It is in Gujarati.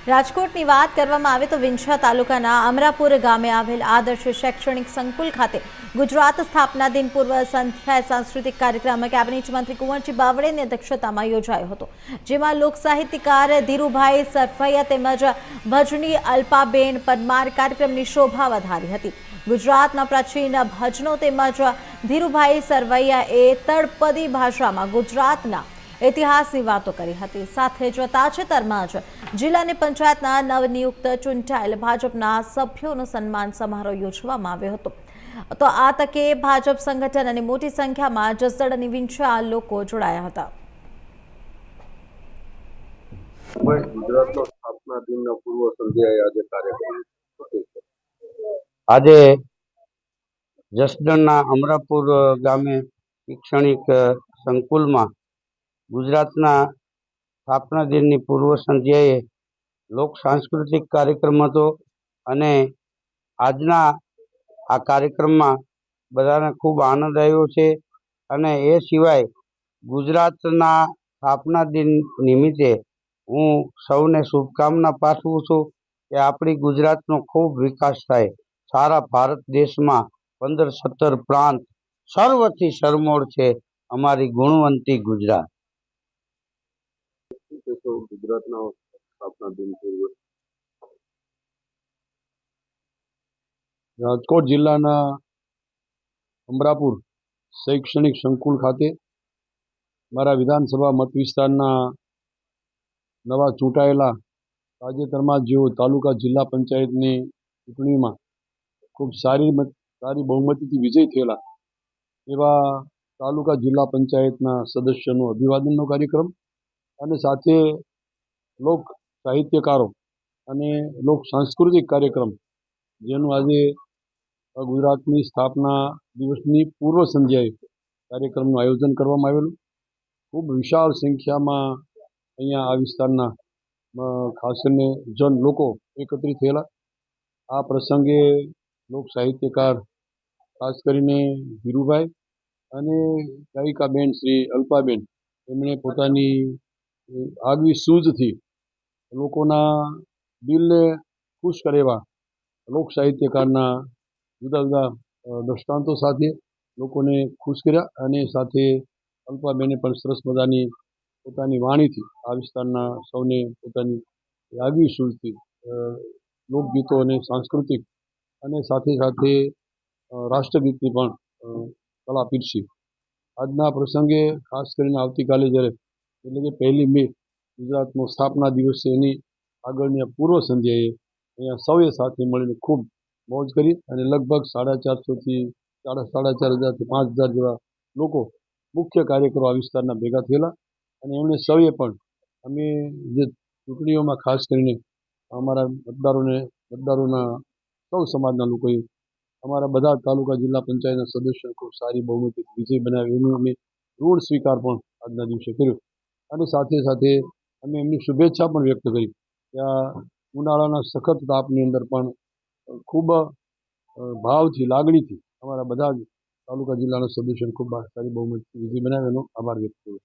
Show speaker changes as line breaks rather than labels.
રાજકોટની વાત કરવામાં આવે તો વિંછિયા તાલુકાના અમરાપુર ગામે આવેલ આદર્શ શૈક્ષણિક સંકુલ ખાતે ગુજરાત સ્થાપના દિન પૂર્વ સંધ્યાએ સાંસ્કૃતિક કાર્યક્રમ કેબિનેટ મંત્રી કુંવરજી બાવળીની અધ્યક્ષતામાં યોજાયો હતો, જેમાં લોક સાહિત્યકાર ધીરુભાઈ સરવૈયા તેમજ ભજની અલ્પાબેન પરમાર કાર્યક્રમની શોભા વધારી હતી। ગુજરાતના પ્રાચીન ભજનો તેમજ ધીરુભાઈ સરવૈયાએ તળપદી ભાષામાં ગુજરાતના ઇતિહાસની વાતો કરી હતી। સાથે જ તાજેતરમાં જ જિલ્લાની પંચાયતના નવનિયુક્ત ચૂંટાયેલ ભાજપના સભ્યોનો સન્માન સમારોહ યોજવામાં આવ્યો હતો। તો આ તકે ભાજપ સંગઠન અને મોટી સંખ્યામાં જસદણ અને વિંછિયા લોકો જોડાયા હતા।
આજે જસદણના અમરાપુર ગામે શૈક્ષણિક સંકુલમાં ગુજરાતના સ્થાપના દિનની પૂર્વ સંધ્યાએ લોક સાંસ્કૃતિક કાર્યક્રમ હતો અને આજના આ કાર્યક્રમમાં બધાને ખૂબ આનંદ આવ્યો છે અને એ સિવાય ગુજરાતના સ્થાપના દિન નિમિત્તે હું સૌને શુભકામના પાઠવું છું કે આપણી ગુજરાતનો ખૂબ વિકાસ થાય। સારા ભારત દેશમાં 15-17 પ્રાંત સર્વથી સરમોળ છે અમારી ગુણવંતી ગુજરાત। ગુજરાતના સ્થાપના દિન પૂર્વે
રાજકોટ જિલ્લાના અમરાપુર શૈક્ષણિક સંકુલ ખાતે મારા વિધાનસભા મત વિસ્તારના નવા ચૂંટાયેલા તાજેતરમાં જેઓ તાલુકા જિલ્લા પંચાયતની ચૂંટણીમાં ખૂબ સારી બહુમતીથી વિજય થયેલા એવા તાલુકા જિલ્લા પંચાયતના સદસ્યનો અભિવાદનનો કાર્યક્રમ અને સાથે લોક સાહિત્યકારો અને લોક સાંસ્કૃતિક કાર્યક્રમ જેનું આજે ગુજરાતની સ્થાપના દિવસની પૂર્વ સંધ્યાએ કાર્યક્રમનું આયોજન કરવામાં આવેલું। ખૂબ વિશાળ સંખ્યામાં અહીંયા આ વિસ્તારના ખાસ કરીને લોકો એકત્રિત થયેલા। આ પ્રસંગે લોક સાહિત્યકાર ખાસ કરીને ધીરુભાઈ અને ગાયિકાબેન શ્રી અલ્પાબેન એમણે પોતાની આગવી સૂઝથી લોકોના દિલને ખુશ કરે એવા લોક સાહિત્યકારના જુદા જુદા દ્રષ્ટાંતો સાથે લોકોને ખુશ કર્યા અને સાથે અલ્પાબેને પણ સરસ મજાની પોતાની વાણીથી આ વિસ્તારના સૌને પોતાની આગવી સૂઝથી લોકગીતો અને સાંસ્કૃતિક અને સાથે સાથે રાષ્ટ્રગીતની પણ કલા પીરસી। આજના પ્રસંગે ખાસ કરીને આવતીકાલે જ્યારે એટલે કે 1 મે ગુજરાતનો સ્થાપના દિવસ છે એની આગળની પૂર્વ સંધ્યાએ અહીંયા સૌએ સાથે મળીને ખૂબ મોજ કરી અને લગભગ 450થી 4,500થી 5,000 જેવા લોકો મુખ્ય કાર્યકરો આ વિસ્તારના ભેગા થયેલા અને એમણે સૌએ પણ અમે જે ચૂંટણીઓમાં ખાસ કરીને અમારા મતદારોના સૌ સમાજના લોકોએ અમારા બધા તાલુકા જિલ્લા પંચાયતના સદસ્યો ખૂબ સારી બહુમતીથી વિજય બનાવ્યો એનું અમે ઋણ સ્વીકાર પણ આજના દિવસે કર્યો અને સાથે સાથે અમે એમની શુભેચ્છા પણ વ્યક્ત કરી કે આ ઉનાળાના સખત તાપની અંદર પણ ખૂબ ભાવથી લાગણીથી અમારા બધા જ તાલુકા જિલ્લાના સદસ્યોને ખૂબ સારી બહુમતીથી વિજય બનાવ્યો એનો આભાર વ્યક્ત કર્યો।